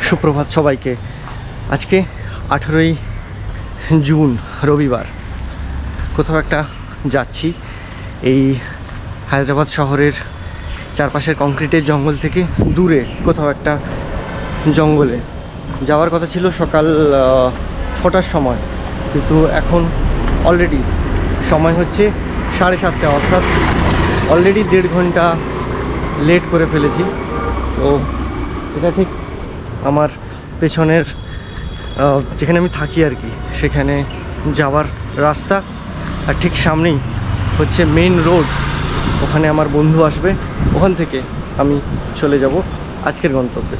সুপ্রভাত সবাইকে। আজকে 18ই জুন রবিবার। কোথাও একটা যাচ্ছি এই হায়দ্রাবাদ শহরের চারপাশের কংক্রিটের জঙ্গল থেকে দূরে কোথাও একটা জঙ্গলে যাওয়ার কথা ছিল সকাল 6টার সময়, কিন্তু এখন অলরেডি সময় হচ্ছে 7:30, অর্থাৎ অলরেডি 1.5 ঘন্টা লেট করে ফেলেছি। তো এটা ঠিক আমার পেছনের যেখানে আমি থাকি আর কি, সেখানে যাওয়ার রাস্তা, আর ঠিক সামনেই হচ্ছে মেইন রোড। ওখানে আমার বন্ধু আসবে, ওখান থেকে আমি চলে যাব আজকের গন্তব্যে।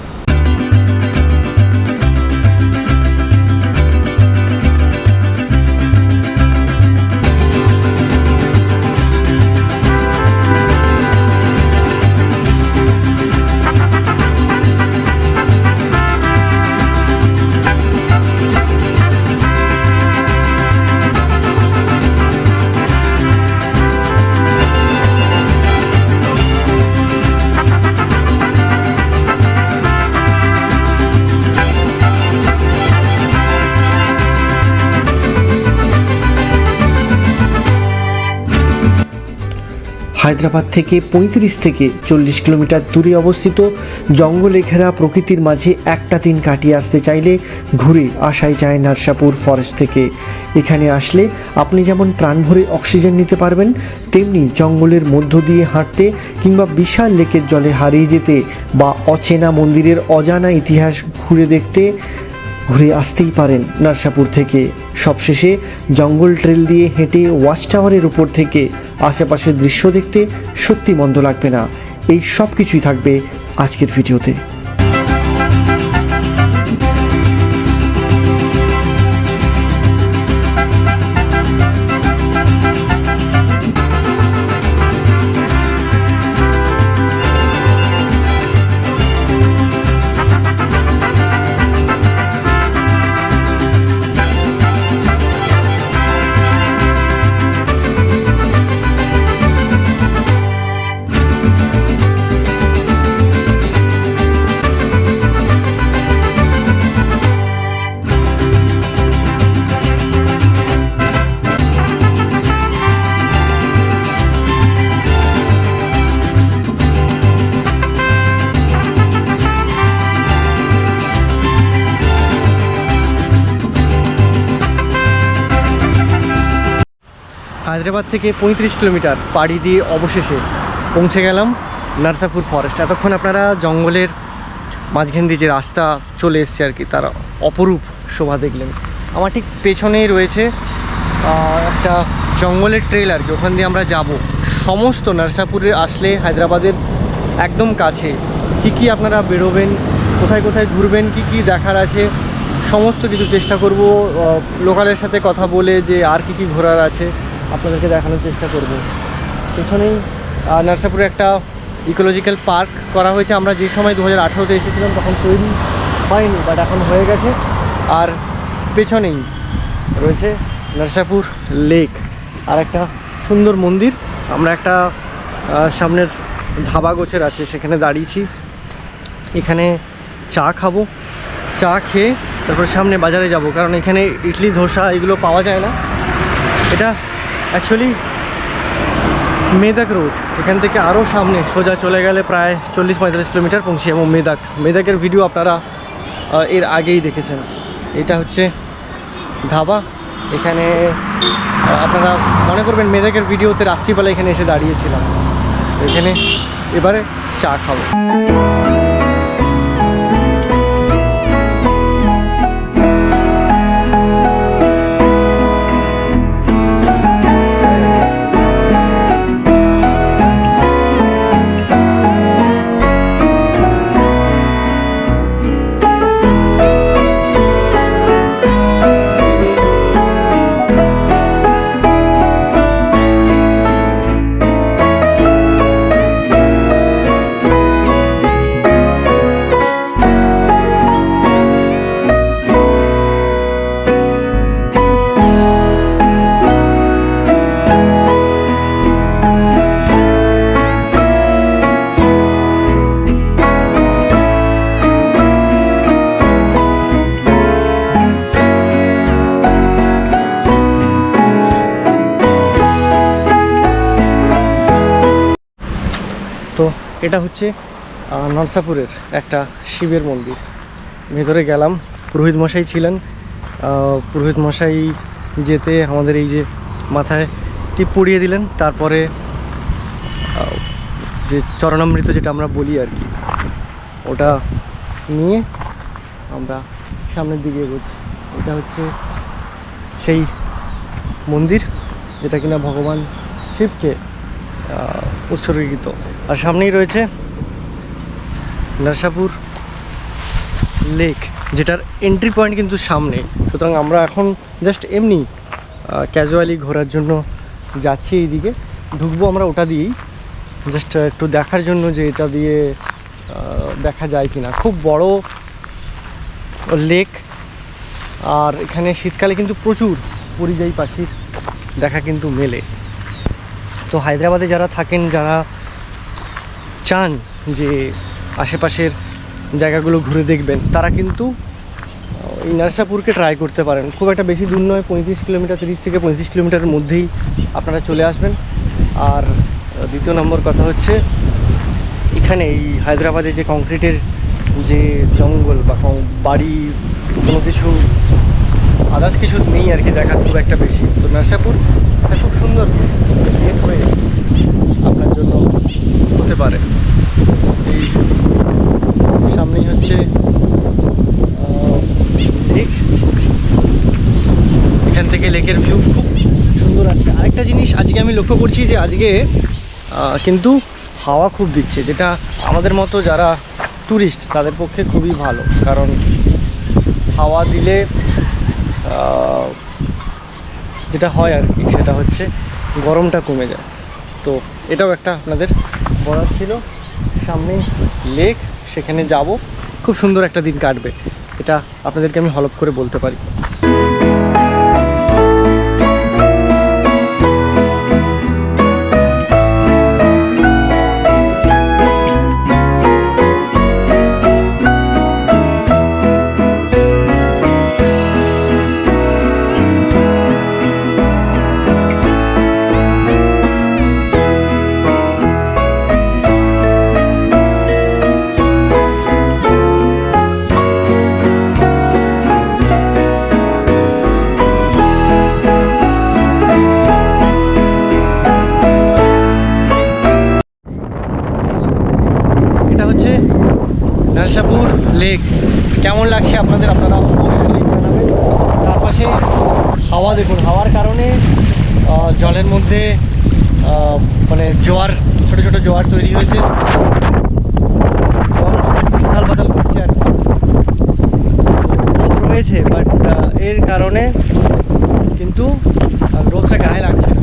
হায়দ্রাবাদ থেকে 35 থেকে 40 কিলোমিটার দূরে অবস্থিত জঙ্গলে ঘেরা প্রকৃতির মাঝে একটা দিন কাটিয়ে আসতে চাইলে ঘুরে আসাই যায় নারসাপুর ফরেস্ট থেকে। এখানে আসলে আপনি যেমন প্রাণ ভরে অক্সিজেন নিতে পারবেন, তেমনি জঙ্গলের মধ্য দিয়ে হাঁটতে কিংবা বিশাল লেকের জলে হারিয়ে যেতে বা অচেনা মন্দিরের অজানা ইতিহাস ঘুরে আসতেই পারেন নারসাপুর থেকে। সবশেষে জঙ্গল ট্রেল দিয়ে হেঁটে ওয়াচ টাওয়ারের উপর থেকে আশেপাশের দৃশ্য দেখতে সত্যি মন্দ লাগবে না। এই সব কিছুই থাকবে আজকের ভিডিওতে। হায়দ্রাবাদ থেকে 35 কিলোমিটার পাড়ি দিয়ে অবশেষে পৌঁছে গেলাম নারসাপুর ফরেস্ট। এতক্ষণ আপনারা জঙ্গলের মাঝখান দিয়ে যে রাস্তা চলে এসছে আর কি, তার অপরূপ শোভা দেখলেন। আমার ঠিক পেছনেই রয়েছে একটা জঙ্গলের ট্রেল আর কি, ওখান দিয়ে আমরা যাব। সমস্ত নারসাপুরে আসলে হায়দ্রাবাদের একদম কাছে কি কি আপনারা বেরোবেন, কোথায় কোথায় ঘুরবেন, কি কি দেখার আছে, সমস্ত কিছু চেষ্টা করব লোকালের সাথে কথা বলে যে আর কি কি ঘোরার আছে আপনাদেরকে দেখানোর চেষ্টা করব। পেছনেই নারসাপুরে একটা ইকোলজিক্যাল পার্ক করা হয়েছে। আমরা যে সময় 2018-তে এসেছিলাম তখন তৈরি হয়নি, বাট এখন হয়ে গেছে। আর পেছনেই রয়েছে নারসাপুর লেক আর একটা সুন্দর মন্দির। আমরা একটা সামনের ধাবা গোছের আছে, সেখানে দাঁড়িয়েছি। এখানে চা খাবো, চা খেয়ে তারপর সামনে বাজারে যাব, কারণ এখানে ইডলি ধোসা এগুলো পাওয়া যায় না। এটা অ্যাকচুয়ালি মেদাক রোড, এখান থেকে আরও সামনে সোজা চলে গেলে প্রায় 40-45 কিলোমিটার পৌঁছে এবং মেদাকের ভিডিও আপনারা এর আগেই দেখেছেন। এটা হচ্ছে ধাবা। এখানে আপনারা মনে করবেন মেদাকের ভিডিওতে রাত্রিবেলা এখানে এসে দাঁড়িয়েছিলাম। এখানে এবারে চা খাবো। তো এটা হচ্ছে নরসাপুরের একটা শিবের মন্দির। ভেতরে গেলাম, পুরোহিত মশাই ছিলেন। পুরোহিত মশাই যেতে আমাদের এই যে মাথায় টিপ পরিয়ে দিলেন, তারপরে যে চরণামৃত যেটা আমরা বলি আর কি, ওটা নিয়ে আমরা সামনের দিকে এগোচ্ছি। এটা হচ্ছে সেই মন্দির যেটা কিনা ভগবান শিবকে উৎসর্গিত। আর সামনেই রয়েছে নরসাপুর লেক, যেটার এন্ট্রি পয়েন্ট কিন্তু সামনে। সুতরাং আমরা এখন জাস্ট এমনি ক্যাজুয়ালি ঘোরার জন্য যাচ্ছি এইদিকে, ঢুকবো আমরা ওটা দিয়েই, জাস্ট একটু দেখার জন্য যে এটা দিয়ে দেখা যায় কিনা। খুব বড় লেক, আর এখানে শীতকালে কিন্তু প্রচুর পরিযায়ী পাখির দেখা কিন্তু মেলে। তো হায়দ্রাবাদে যারা থাকেন, যারা চান যে আশেপাশের জায়গাগুলো ঘুরে দেখবেন, তারা কিন্তু এই নরসাপুরকে ট্রাই করতে পারেন। খুব একটা বেশি দূর নয়, 35 কিলোমিটার, 30 থেকে 35 কিলোমিটারের মধ্যেই আপনারা চলে আসবেন। আর দ্বিতীয় নম্বর কথা হচ্ছে, এখানে এই হায়দ্রাবাদে যে কংক্রিটের যে জঙ্গল বা বাড়ি, কোনো কিছু আদার্স কিছু নেই আর কি দেখার খুব একটা বেশি। তো নরসাপুর একটা খুব সুন্দর লেক হয়ে আপনার জন্য হতে পারে। এই সামনেই হচ্ছে লেক, এখান থেকে লেকের ভিউ খুব সুন্দর আসছে। আরেকটা জিনিস আজকে আমি লক্ষ্য করছি যে আজকে কিন্তু হাওয়া খুব দিচ্ছে, যেটা আমাদের মতো যারা ট্যুরিস্ট তাদের পক্ষে খুবই ভালো, কারণ হাওয়া দিলে যেটা হয় আর কি, সেটা হচ্ছে গরমটা কমে যায়। তো এটাও একটা আপনাদের বলার ছিল। সামনে লেক, সেখানে যাব, খুব সুন্দর একটা দিন কাটবে, এটা আপনাদেরকে আমি হলপ করে বলতে পারি। নরসাপুর লেক কেমন লাগছে আপনাদের, আপনারা অবশ্যই জানাবেন। তার পাশে হাওয়া দেখুন, হাওয়ার কারণে জলের মধ্যে মানে জোয়ার, ছোট ছোট জোয়ার তৈরি হয়েছে, জল উথাল পাতাল করছে আর কি। রোদ রয়েছে, বাট এর কারণে কিন্তু রোদটা গায়ে লাগছে না।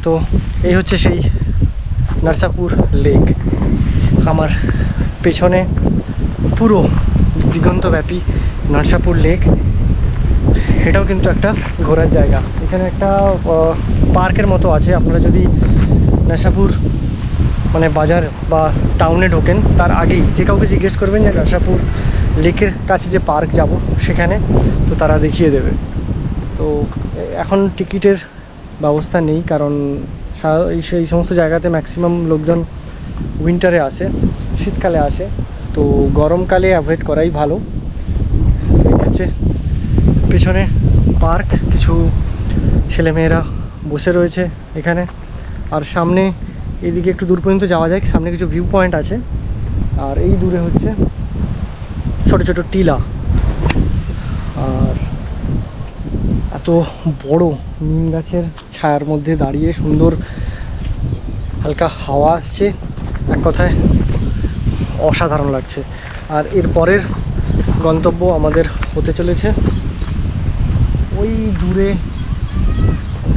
তো এই হচ্ছে সেই নরসাপুর লেক। আমার পেছনে পুরো দিগন্তব্যাপী নরসাপুর লেক, এটাও কিন্তু একটা ঘোরার জায়গা। এখানে একটা পার্কের মতো আছে, আপনারা যদি নরসাপুর মানে বাজার বা টাউনে ঢোকেন তার আগেই যে কাউকে জিজ্ঞেস করবেন যে নরসাপুর লেকের কাছে যে পার্ক যাব সেখানে, তো তারা দেখিয়ে দেবে। তো এখন টিকিটের ব্যবস্থা নেই, কারণ এই সমস্ত জায়গাতে ম্যাক্সিমাম লোকজন উইন্টারে আসে, শীতকালে আসে, তো গরমকালে অ্যাভয়েড করাই ভালো। এই হচ্ছে পেছনে পার্ক, কিছু ছেলেমেয়েরা বসে রয়েছে এখানে। আর সামনে এইদিকে একটু দূর পর্যন্ত যাওয়া যায়, সামনে কিছু ভিউ পয়েন্ট আছে। আর এই দূরে হচ্ছে ছোট ছোট টিলা। আর এত বড় নিম গাছের ছায়ার মধ্যে দাঁড়িয়ে সুন্দর হালকা হাওয়া আসছে, এক কথায় অসাধারণ লাগছে। আর এর পরের গন্তব্য আমাদের হতে চলেছে ওই দূরে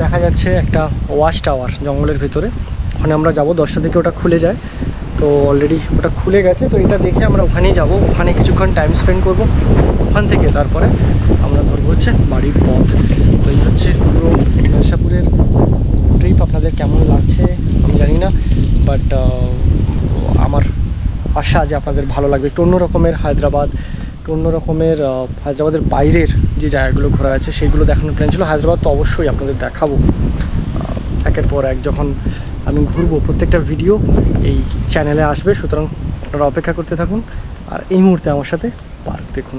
দেখা যাচ্ছে একটা ওয়াচ টাওয়ার জঙ্গলের ভেতরে, ওখানে আমরা যাব 10টা থেকে ওটা খুলে যায়, তো অলরেডি ওটা খুলে গেছে। তো এটা দেখে আমরা ওখানেই যাব, ওখানে কিছুক্ষণ টাইম স্পেন্ড করব, ওখান থেকে তারপরে আমরা ধরবো হচ্ছে বাড়ির পথ। তো এই হচ্ছে পুরো নরসাপুরের ট্রিপ। আপনাদের কেমন লাগছে আমি জানি না, বাট আমার আশা যে আপনাদের ভালো লাগবে। একটু অন্য রকমের হায়দ্রাবাদ, একটু অন্য রকমের হায়দ্রাবাদের বাইরের যে জায়গাগুলো ঘোরা আছে সেইগুলো দেখানোর প্ল্যান ছিল। হায়দ্রাবাদ তো অবশ্যই আপনাদের দেখাবো একের পর এক, যখন আমি ঘুরবো প্রত্যেকটা ভিডিও এই চ্যানেলে আসবে, সুতরাং আপনারা অপেক্ষা করতে থাকুন। আর এই মুহূর্তে আমার সাথে পার্ক দেখুন।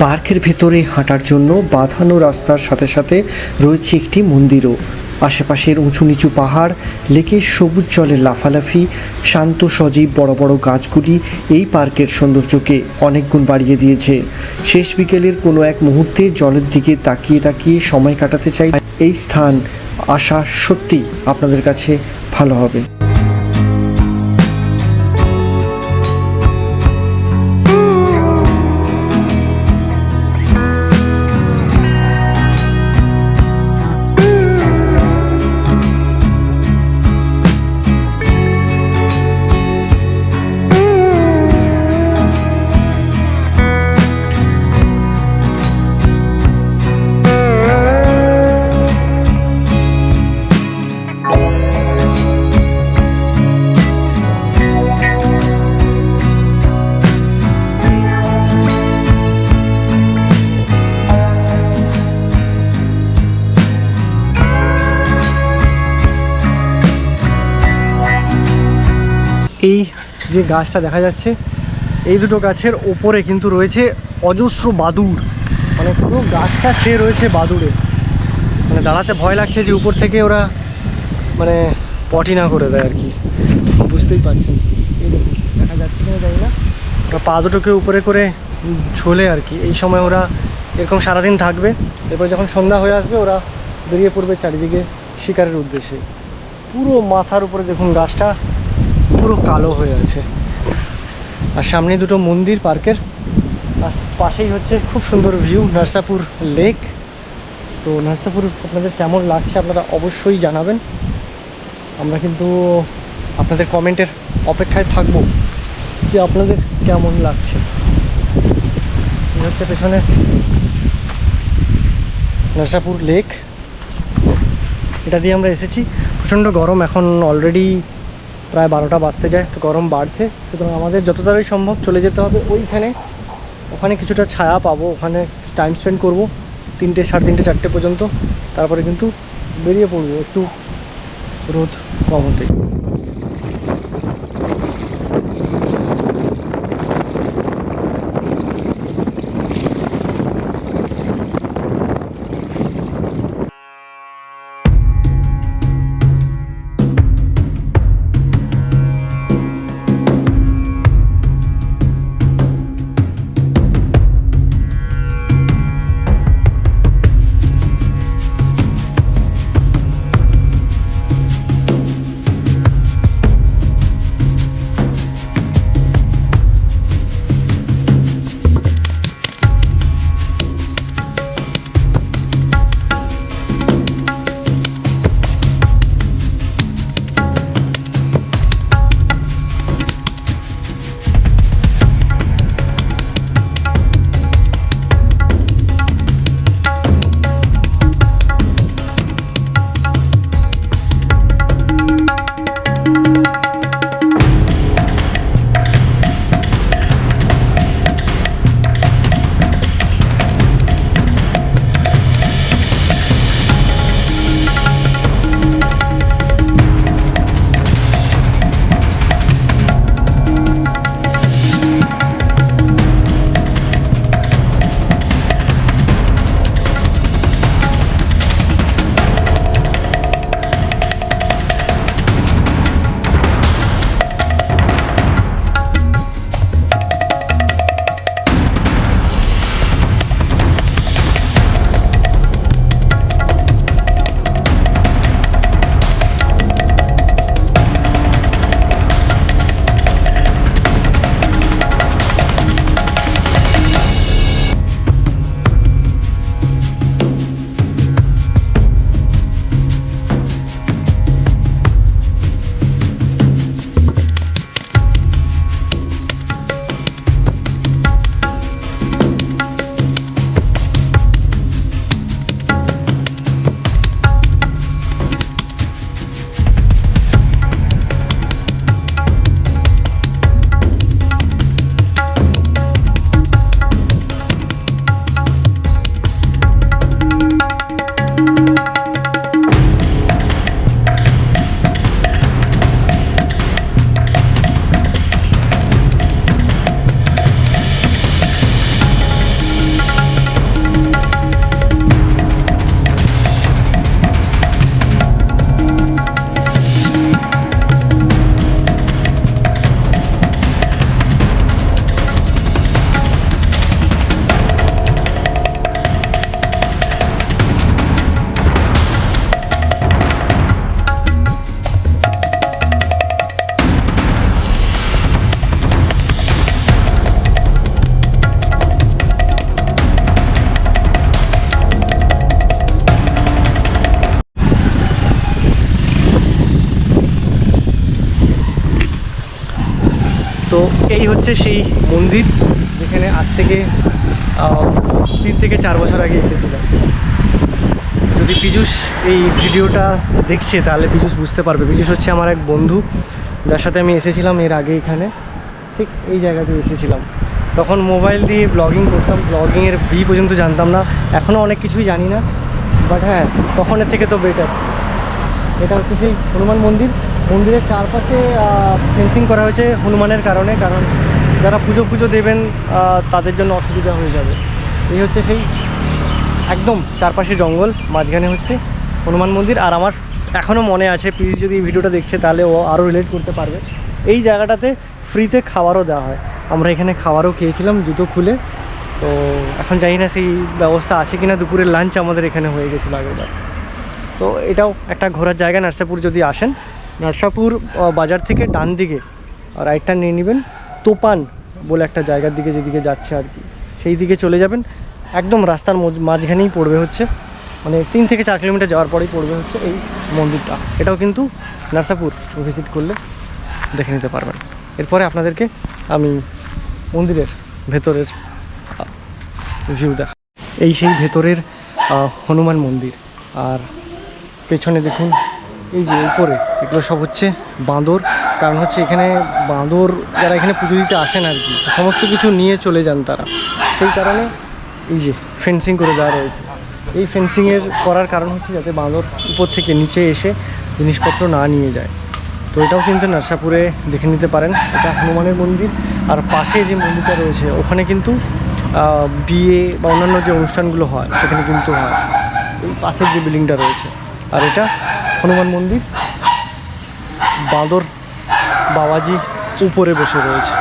পার্কের ভেতরে হাঁটার জন্য বাঁধানো রাস্তার সাথে সাথে রয়েছে একটি মন্দিরও। আশেপাশের উঁচু নিচু পাহাড়, লেকের সবুজ জলের লাফালাফি, শান্ত সজীব বড় বড় গাছগুলি এই পার্কের সৌন্দর্যকে অনেক গুণ বাড়িয়ে দিয়েছে। শেষ বিকেলের কোনো এক মুহূর্তে জলের দিকে তাকিয়ে তাকিয়ে সময় কাটাতে চাই এই স্থান আসা সত্যি আপনাদের কাছে ভালো হবে। এই যে গাছটা দেখা যাচ্ছে, এই দুটো গাছের ওপরে কিন্তু রয়েছে অজস্র বাদুড়, মানে পুরো গাছটা ছেয়ে রয়েছে বাদুড়ে। মানে দাঁড়াতে ভয় লাগছে যে উপর থেকে ওরা মানে পটি না করে দেয় আর কি, বুঝতেই পারছেন। এই দেখুন দেখা যাচ্ছে কিনা জানি না, ওরা পা দুটোকে উপরে করে ঝোলে আর কি। এই সময় ওরা এরকম সারাদিন থাকবে, এরপর যখন সন্ধ্যা হয়ে আসবে ওরা বেরিয়ে পড়বে চারিদিকে শিকারের উদ্দেশ্যে। পুরো মাথার উপরে দেখুন গাছটা পুরো কালো হয়ে আছে। আর সামনে দুটো মন্দির পার্কের, আর পাশেই হচ্ছে খুব সুন্দর ভিউ নরসাপুর লেক। তো নরসাপুর আপনাদের কেমন লাগছে আপনারা অবশ্যই জানাবেন। আমরা কিন্তু আপনাদের কমেন্টের অপেক্ষায় থাকবো যে আপনাদের কেমন লাগছে। এই হচ্ছে পেছনে নরসাপুর লেক, এটা দিয়ে আমরা এসেছি। প্রচণ্ড গরম, এখন অলরেডি প্রায় 12টা বাজতে যায়, তো গরম বাড়ছে। সুতরাং আমাদের যত তাড়াতাড়ি সম্ভব চলে যেতে হবে ওইখানে, ওখানে কিছুটা ছায়া পাবো, ওখানে টাইম স্পেন্ড করবো 3টে, 3:30, 4টে পর্যন্ত। তারপরে কিন্তু বেরিয়ে পড়বো একটু রোদ কম হতে। এই হচ্ছে সেই মন্দির যেখানে আজ থেকে 3 থেকে 4 বছর আগে এসেছিলাম। যদি পীযূষ এই ভিডিওটা দেখছে তাহলে পীযূষ বুঝতে পারবে। পীযূষ হচ্ছে আমার এক বন্ধু, যার সাথে আমি এসেছিলাম এর আগে এখানে, ঠিক এই জায়গাতে এসেছিলাম। তখন মোবাইল দিয়ে ব্লগিং করতাম, ব্লগিংয়ের পর্যন্ত জানতাম না, এখনও অনেক কিছুই জানি না, বাট হ্যাঁ তখনের থেকে তো বেটার। এটা হচ্ছে সেই হনুমান মন্দির। মন্দিরের চারপাশে ফেন্সিং করা হয়েছে হনুমানের কারণে, কারণ যারা পুজো দেবেন তাদের জন্য অসুবিধা হয়ে যাবে। এই হচ্ছে সেই একদম চারপাশে জঙ্গল, মাঝখানে হচ্ছে হনুমান মন্দির। আর আমার এখনও মনে আছে, প্লিজ যদি এই ভিডিওটা দেখছে তাহলে ও আরও রিলেট করতে পারবে, এই জায়গাটাতে ফ্রিতে খাবারও দেওয়া হয়। আমরা এখানে খাবারও খেয়েছিলাম জুতো খুলে। তো এখন জানি না সেই ব্যবস্থা আছে কিনা, দুপুরের লাঞ্চ আমাদের এখানে হয়ে গেছিলো আগেরবার। তো এটাও একটা ঘোরার জায়গা। নরসাপুর যদি আসেন, নরসাপুর বাজার থেকে ডান দিকে রাইটটা নিয়ে নেবেন, তোপান বলে একটা জায়গার দিকে যেদিকে যাচ্ছে আর কি, সেই দিকে চলে যাবেন। একদম রাস্তার মাঝখানেই পড়বে হচ্ছে, মানে 3 থেকে 4 কিলোমিটার যাওয়ার পরেই পড়বে হচ্ছে এই মন্দিরটা। এটাও কিন্তু নরসাপুর ভিজিট করলে দেখে নিতে পারবেন। এরপরে আপনাদেরকে আমি মন্দিরের ভেতরের ভিউ দেখা। এই সেই ভেতরের হনুমান মন্দির। আর পেছনে দেখুন এই যে উপরে, এগুলো সব হচ্ছে বাঁদর। কারণ হচ্ছে এখানে বাঁদর যারা এখানে পুজো দিতে আসেন আর কি, তো সমস্ত কিছু নিয়ে চলে যান তারা, সেই কারণে এই যে ফেন্সিং করে দেওয়া রয়েছে। এই ফেন্সিংয়ের করার কারণ হচ্ছে যাতে বাঁদর উপর থেকে নিচে এসে জিনিসপত্র না নিয়ে যায়। তো এটাও কিন্তু নরসাপুরে দেখে নিতে পারেন। এটা হনুমানের মন্দির। আর পাশে যে মন্দিরটা রয়েছে ওখানে কিন্তু বিয়ে বা অন্যান্য যে অনুষ্ঠানগুলো হয় সেখানে কিন্তু হয়, এই পাশের যে বিল্ডিংটা রয়েছে। আর এটা হনুমান মন্দির, বাঁদর বাবাজি উপরে বসে রয়েছে।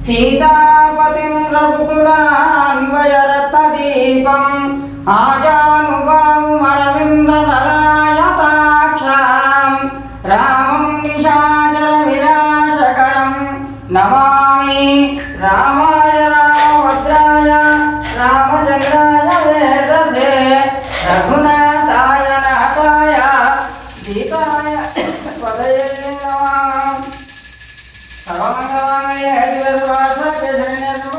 सीतापतिं रघुकुलान्वयरत्नदीपम् आजानुबाहुमरविन्ददलायताक्षां रामं निशाचरविनाशकरं नमामि। रामाय रामभद्राय रामचन्द्राय वेदसे रघुनाथाय नाथाय सीताय पदये नमः। सर्वमङ्गलानि हरिवरवासके जनयतु।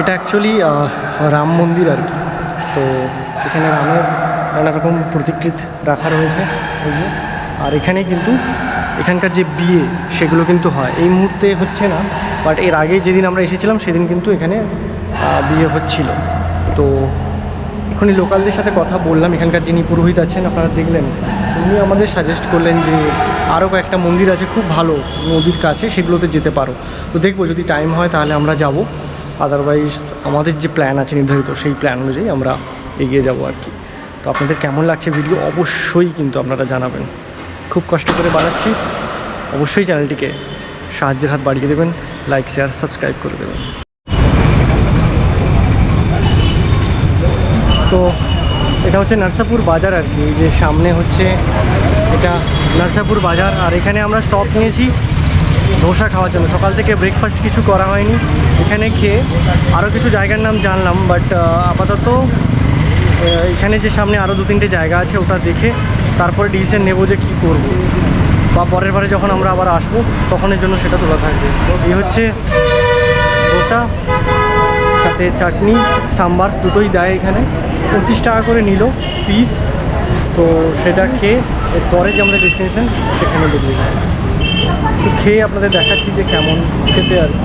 এটা অ্যাকচুয়ালি রাম মন্দির আর কি। তো এখানে রামের নানা রকম প্রতিকৃতি রাখা রয়েছে এই যে। আর এখানে কিন্তু এখানকার যে বিয়ে সেগুলো কিন্তু হয়, এই মুহূর্তে হচ্ছে না, বাট এর আগে যেদিন আমরা এসেছিলাম সেদিন কিন্তু এখানে বিয়ে হচ্ছিল। তো এখনই লোকালদের সাথে কথা বললাম, এখানকার যিনি পুরোহিত আছেন আপনারা দেখলেন, উনি আমাদের সাজেস্ট করলেন যে আরও কয়েকটা মন্দির আছে খুব ভালো নদীর কাছে, সেগুলোতে যেতে পারো। তো দেখবো যদি টাইম হয় তাহলে আমরা যাব, আদারওয়াইজ আমাদের যে প্ল্যান আছে নির্ধারিত সেই প্ল্যান অনুযায়ী আমরা এগিয়ে যাব আর কি। তো আপনাদের কেমন লাগছে ভিডিও অবশ্যই কিন্তু আপনারা জানাবেন। খুব কষ্ট করে বানাচ্ছি, অবশ্যই চ্যানেলটিকে সাহায্যের হাত বাড়িয়ে দেবেন, লাইক শেয়ার সাবস্ক্রাইব করে দেবেন। তো এটা হচ্ছে নরসাপুর বাজার আর কি, এই যে সামনে হচ্ছে এটা নরসাপুর বাজার। আর এখানে আমরা স্টপ নিয়েছি ধোসা খাওয়ার জন্য। সকাল থেকে ব্রেকফাস্ট কিছু করা হয়নি, এখানে খেয়ে আরও কিছু জায়গার নাম জানলাম, বাট আপাতত এখানে যে সামনে আরও 2-3টে জায়গা আছে ওটা দেখে তারপরে ডিসিশন নেব যে কী করব, বা পরের বারে যখন আমরা আবার আসবো তখনের জন্য সেটা তোলা থাকবে। এই হচ্ছে ধোসা, সাথে চাটনি সাম্বার দুটোই দেয় এখানে, 25 টাকা করে নিল পিস। তো সেটা খেয়ে এরপরে যে আমাদের ডেস্টিনেশন সেখানে বেরিয়ে যায়। তো খেয়ে আপনাদের দেখাচ্ছি যে কেমন খেতে আর কি।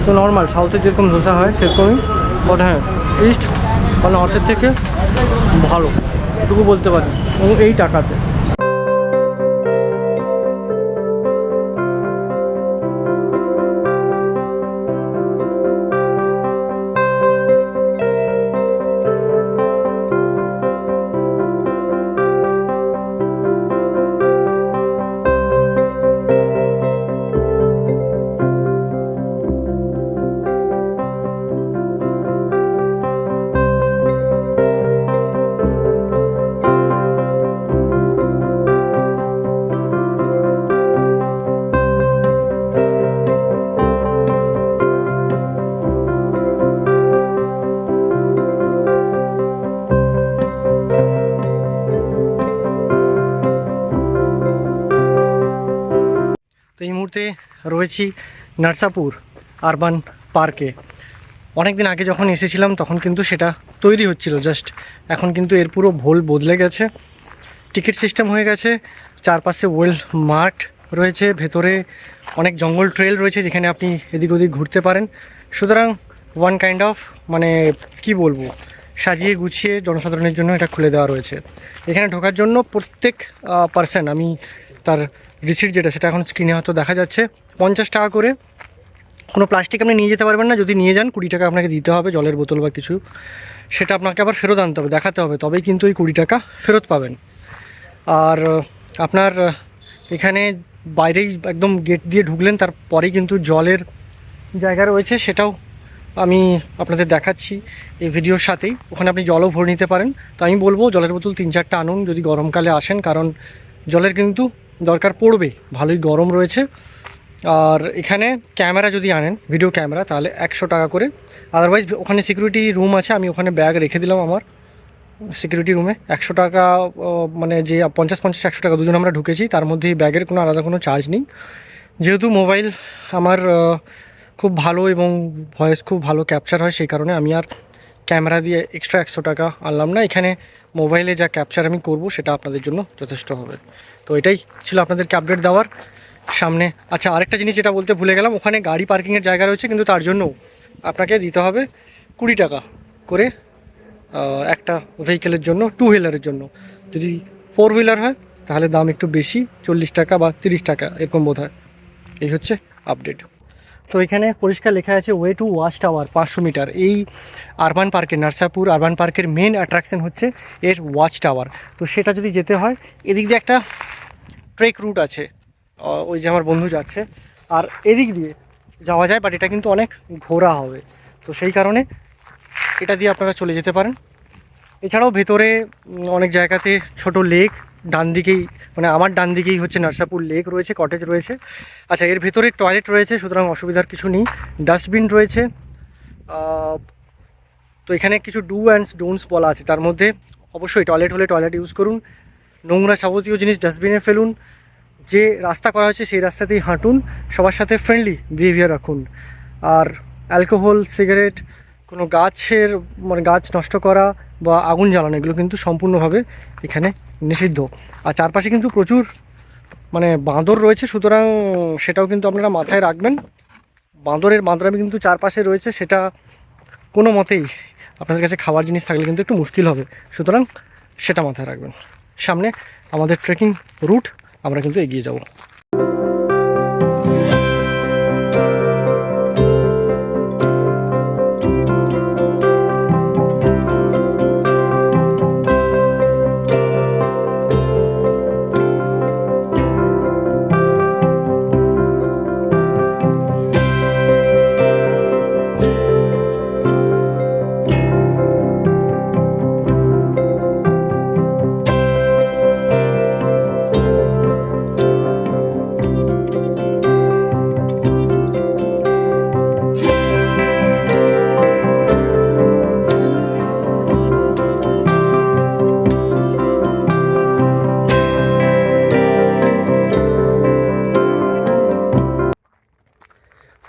তো নর্মাল সাউথের যেরকম ধোসা হয় সেরকমই, বাট হ্যাঁ ইস্ট বা নর্থের থেকে ভালো, এটুকু বলতে পারি, এবং এই টাকাতে। তো এই মুহূর্তে রয়েছি নরসাপুর আরবান পার্কে। অনেক দিন আগে যখন এসেছিলাম তখন কিন্তু সেটা তৈরি হচ্ছিল জাস্ট, এখন কিন্তু এর পুরো ভোল বদলে গেছে, টিকিট সিস্টেম হয়ে গেছে, চারপাশে ওয়েল মার্ট রয়েছে, ভেতরে অনেক জঙ্গল ট্রেল রয়েছে যেখানে আপনি এদিক ওদিক ঘুরতে পারেন। সুতরাং ওয়ান কাইন্ড অফ মানে কি বলবো, সাজিয়ে গুছিয়ে জনসাধারণের জন্য এটা খুলে দেওয়া রয়েছে। এখানে ঢোকার জন্য প্রত্যেক পার্সন, আমি তার রিসিট যেটা সেটা এখন স্ক্রিনে হয়তো দেখা যাচ্ছে, 50 টাকা করে। কোনো প্লাস্টিক আপনি নিয়ে যেতে পারবেন না, যদি নিয়ে যান 20 টাকা আপনাকে দিতে হবে, জলের বোতল বা কিছু, সেটা আপনাকে আবার ফেরত আনতে হবে, দেখাতে হবে, তবেই কিন্তু ওই 20 টাকা ফেরত পাবেন। আর আপনার এখানে বাইরেই একদম গেট দিয়ে ঢুকলেন তারপরেই কিন্তু জলের জায়গা রয়েছে, সেটাও আমি আপনাদের দেখাচ্ছি এই ভিডিওর সাথেই। ওখানে আপনি জলও ভরে নিতে পারেন। তো আমি বলবো জলের বোতল 3-4টা আনুন যদি গরমকালে আসেন, কারণ জলের কিন্তু দরকার পড়বে, ভালোই গরম রয়েছে। আর এখানে ক্যামেরা যদি আনেন, ভিডিও ক্যামেরা, তাহলে 100 টাকা করে। আদারওয়াইজ ওখানে সিকিউরিটি রুম আছে, আমি ওখানে ব্যাগ রেখে দিলাম আমার সিকিউরিটি রুমে। 100 টাকা মানে যে 50-100 টাকা দুজন আমরা ঢুকেছি, তার মধ্যেই ব্যাগের কোনো আলাদা কোনো চার্জ নেই। যেহেতু মোবাইল আমার খুব ভালো এবং ভয়েস খুব ভালো ক্যাপচার হয়, সেই কারণে আমি আর ক্যামেরা দিয়ে এক্সট্রা 100 টাকা আনলাম না। এখানে মোবাইলে যা ক্যাপচার আমি করব সেটা আপনাদের জন্য যথেষ্ট হবে। তো এটাই ছিল আপনাদেরকে আপডেট দেওয়ার সামনে। আচ্ছা, আরেকটা জিনিস যেটা বলতে ভুলে গেলাম, ওখানে গাড়ি পার্কিংয়ের জায়গা রয়েছে, কিন্তু তার জন্য আপনাকে দিতে হবে 20 টাকা করে একটা ভেহিকেলের জন্য, 2 হুইলারের জন্য। যদি 4 হুইলার হয় তাহলে দাম একটু বেশি, 40 টাকা বা 30 টাকা এরকম বোধ হয়। এই হচ্ছে আপডেট। তো এখানে পরিষ্কার লেখা আছে way to watch tower 500 metre. এই আরবান পার্কের, নরসাপুর আরবান পার্কের মেন অ্যাট্রাকশন হচ্ছে এর ওয়াচ টাওয়ার। তো সেটা যদি যেতে হয়, এদিক দিয়ে একটা ট্রেক রুট আছে, ওই যে আমার বন্ধু যাচ্ছে, আর এদিক দিয়ে যাওয়া যায়, বাট এটা কিন্তু অনেক ঘোরা হবে। তো সেই কারণে এটা দিয়ে আপনারা চলে যেতে পারেন। এছাড়াও ভেতরে অনেক জায়গাতে ছোট লেক, ডান দিকেই মানে আমার ডান দিকেই হচ্ছে নরসাপুর লেক রয়েছে, কটেজ রয়েছে। আচ্ছা, এর ভেতরে টয়লেট রয়েছে, সুতরাং অসুবিধার কিছু নেই। ডাস্টবিন রয়েছে। তো এখানে কিছু ডু অ্যান্ড ডোন্টস বলা আছে, তার মধ্যে অবশ্যই টয়লেট হলে টয়লেট ইউজ করুন, নোংরা যাবতীয় জিনিস ডাস্টবিনে ফেলুন, যে রাস্তা করা হয়েছে সেই রাস্তাতেই হাঁটুন, সবার সাথে ফ্রেন্ডলি বিহেভিয়ার রাখুন। আর অ্যালকোহল, সিগারেট, কোনো গাছের মানে গাছ নষ্ট করা বা আগুন জ্বালানো এগুলো কিন্তু সম্পূর্ণভাবে এখানে নিষিদ্ধ। আর চারপাশে কিন্তু প্রচুর মানে বাঁদর রয়েছে, সুতরাং সেটাও কিন্তু আপনারা মাথায় রাখবেন। বাঁদরের মাত্রা কিন্তু চারপাশে রয়েছে, সেটা কোনো মতেই আপনাদের কাছে খাবার জিনিস থাকলে কিন্তু একটু মুশকিল হবে, সুতরাং সেটা মাথায় রাখবেন। সামনে আমাদের ট্রেকিং রুট, আমরা কিন্তু এগিয়ে যাব।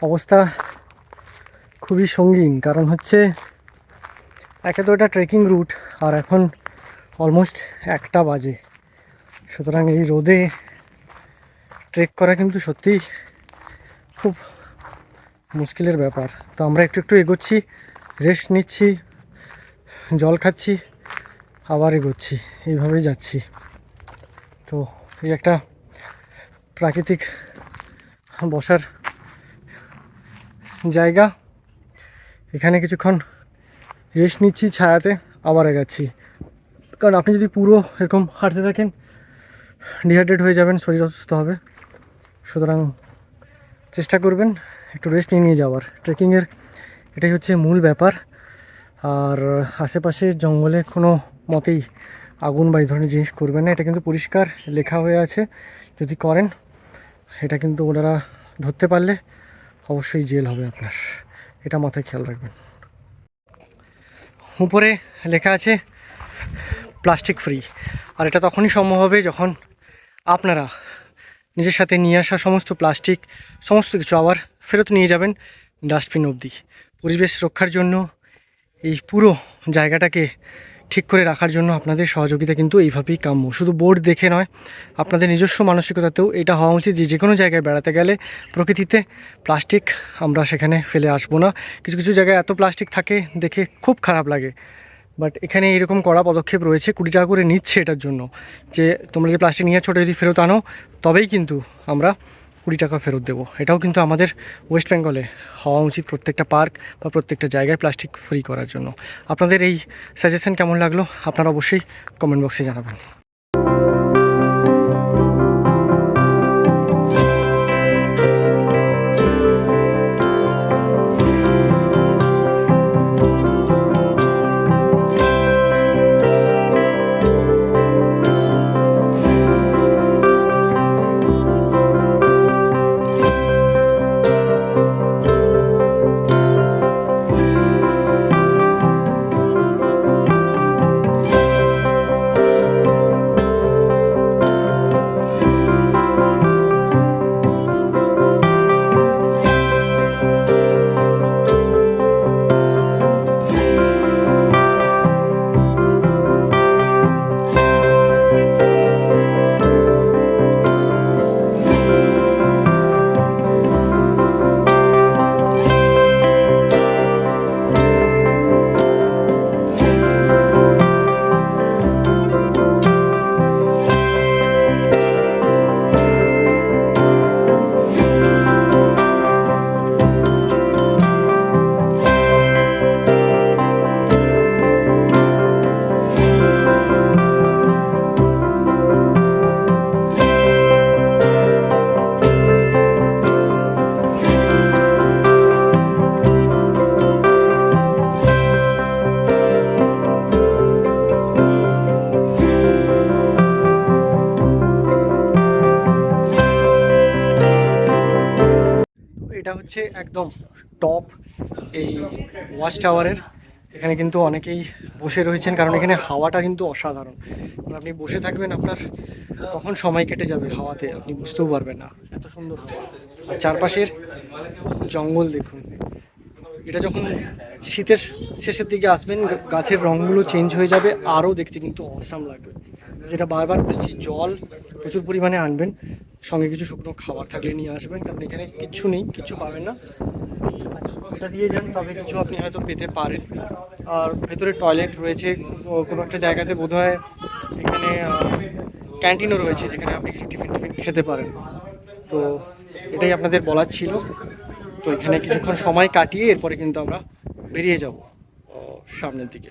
অবস্থা খুবই সঙ্গীন, কারণ হচ্ছে একে তো এটা ট্রেকিং রুট, আর এখন অলমোস্ট 1টা বাজে। সুতরাং এই রোদে ট্রেক করা কিন্তু সত্যিই খুব মুশকিলের ব্যাপার। তো আমরা একটু একটু এগোচ্ছি, রেস্ট নিচ্ছি, জল খাচ্ছি, আবার এগোচ্ছি, এইভাবেই যাচ্ছি। তো এই একটা প্রাকৃতিক বসার জায়গা, এখানে কিছুক্ষণ রেস্ট নিচ্ছি ছায়াতে, আবার এগাচ্ছি। কারণ আপনি যদি পুরো এরকম হাঁটতে থাকেন ডিহাইড্রেট হয়ে যাবেন, শরীর অসুস্থ হবে। সুতরাং চেষ্টা করবেন একটু রেস্ট নিয়ে যাওয়ার। ট্রেকিংয়ের এটাই হচ্ছে মূল ব্যাপার। আর আশেপাশে জঙ্গলে কোনো মতেই আগুন বা এই ধরনের জিনিস করবেন না, এটা কিন্তু পরিষ্কার লেখা হয়ে আছে। যদি করেন এটা কিন্তু ওনারা ধরতে পারলে অবশ্যই জেল হবে আপনার, এটা মাথায় খেয়াল রাখবেন। উপরে লেখা আছে প্লাস্টিক ফ্রি, আর এটা তখনই সম্ভব হবে যখন আপনারা নিজের সাথে নিয়ে আসা সমস্ত প্লাস্টিক সমস্ত কিছু আবার ফেরত নিয়ে যাবেন ডাস্টবিন অবধি। পরিবেশ রক্ষার জন্য এই পুরো জায়গাটাকে ঠিক করে রাখার জন্য আপনাদের সহযোগিতা কিন্তু এইভাবেই কাম্য। শুধু বোর্ড দেখে নয়, আপনাদের নিজস্ব মানসিকতাতেও এটা হওয়া উচিত যে কোনো জায়গায় বেড়াতে গেলে প্রকৃতিতে প্লাস্টিক আমরা সেখানে ফেলে আসবো না। কিছু কিছু জায়গায় এত প্লাস্টিক থাকে দেখে খুব খারাপ লাগে, বাট এখানে এরকম কড়া পদক্ষেপ রয়েছে। 20 টাকা করে নিচ্ছে এটার জন্য, যে তোমরা যে প্লাস্টিক নিয়ে ছোটো যদি ফেরত আনো তবেই কিন্তু আমরা 20 টাকা ফেরত দেবো। এটাও কিন্তু আমাদের ওয়েস্ট বেঙ্গলে হওয়া উচিত, প্রত্যেকটা পার্ক বা প্রত্যেকটা জায়গায় প্লাস্টিক ফ্রি করার জন্য। আপনাদের এই সাজেশন কেমন লাগলো আপনারা অবশ্যই কমেন্ট বক্সে জানাবেন। এটা হচ্ছে একদম টপ এই ওয়াচ টাওয়ারের, এখানে কিন্তু অনেকেই বসে রয়েছেন, কারণ এখানে হাওয়াটা কিন্তু অসাধারণ। কারণ আপনি বসে থাকবেন, আপনার কখন সময় কেটে যাবে হাওয়াতে আপনি বুঝতেও পারবেন না, এত সুন্দর। আর চারপাশের জঙ্গল দেখুন। এটা যখন শীতের শেষের দিকে আসবেন, গাছের রঙগুলো চেঞ্জ হয়ে যাবে, আরও দেখতে কিন্তু অসাম লাগবে। যেটা বারবার বলছি, জল প্রচুর পরিমাণে আনবেন, সঙ্গে কিছু শুকনো খাবার থাকলে নিয়ে আসবেন, কারণ এখানে কিচ্ছু নেই, কিচ্ছু পাবেন না। এটা দিয়ে যান, তবে কিছু আপনি হয়তো পেতে পারেন। আর ভেতরে টয়লেট রয়েছে, কোনো একটা জায়গাতে বোধহয় এখানে ক্যান্টিনও রয়েছে, যেখানে আপনি কিছু টিফিন খেতে পারেন। তো এটাই আপনাদের বলার ছিল। তো এখানে কিছুক্ষণ সময় কাটিয়ে এরপরে কিন্তু আমরা বেরিয়ে যাব সামনের দিকে।